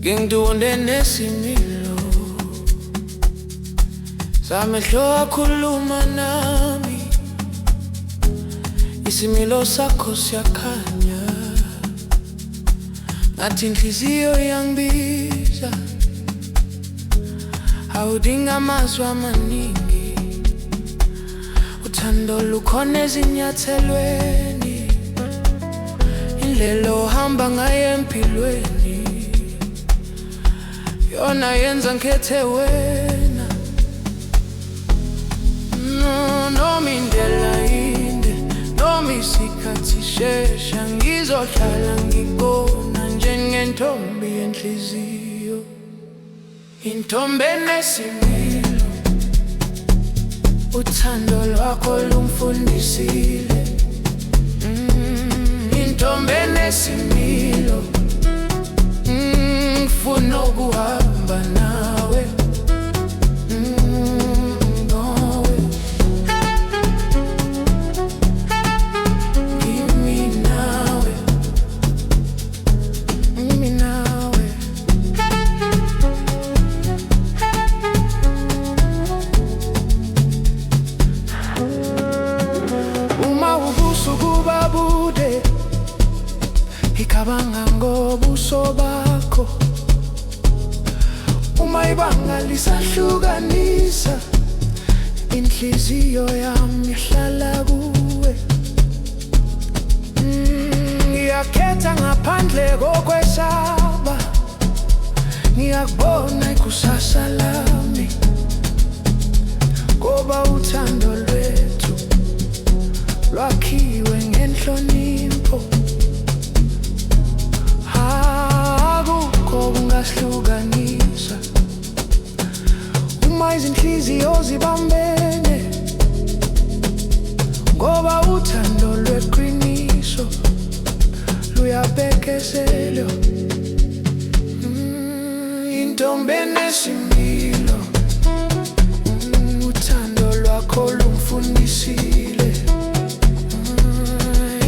ngingidunde nesimilo samehlo akhuluma nami, isimilo sakho siyakhanya, ngathi inhliziyo yangibiza, awudinga amazwi amaningi, uthando lukhona ezinyathelweni, indlela ohamba ngayo empilweni yona yenza ngikhethe wena. Noma indlela inde, noma isikhathi shesha, ngizohlala ngikona njengentombi yenhliziyo, intombi enesimilo, uthando lwakho lungifundisile. Intombi enesimilo, ngifuna ukuhamba nawe, nawe. Ngimi nawe, ngimi nawe. Uma ubusuku babude, ngicabanga ngobuso bakho, uma ibanga lisahlukanisa, inhliziyo yami ihlala kuwe. Ngiyakhetha ngaphandle kokwesaba, ngiyakubona ikusasa lami, ngoba uthando lwethu lwakhiwe ngenhlonipho. Akukho kungahlukanisa uma izinhliziyo zibambene, ngoba uthando lweqiniso luyabekezelwa. Intombi enesimilo, uthando lwakho lungifundisile.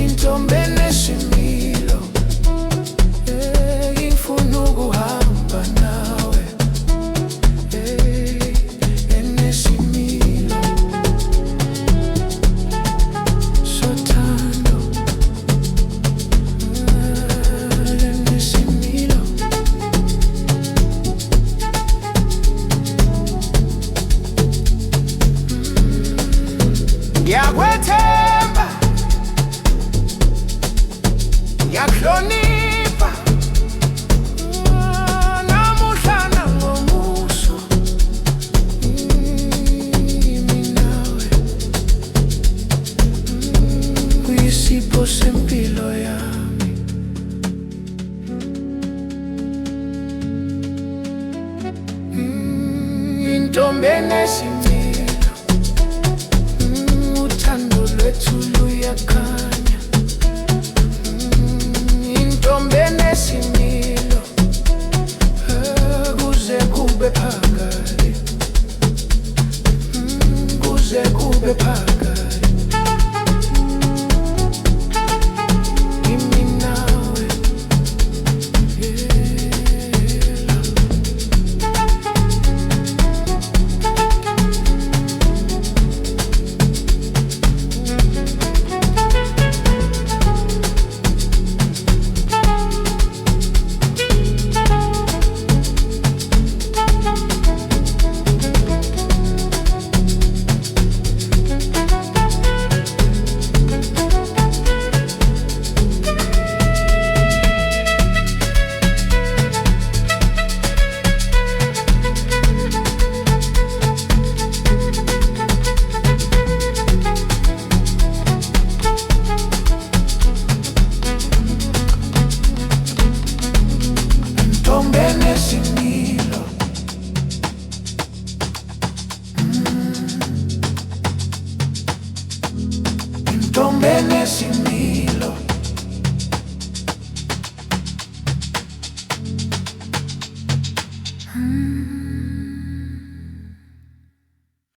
Intombi enesimilo, ngifuna ukuhamba nawe, enesimilo, sothando, enesimilo. Ngiyakwethemba, ngiyakuhlonipha, namuhla nangomuso, ngimi nawe, kuyisipho sempilo yami. Intombi enesimilo, uthando lwethu luyakhanya. Intombi enesimilo, kuze kube phakade, kuze kube phakade. Ngimi nawe, intombi enesimilo, intombi enesimilo.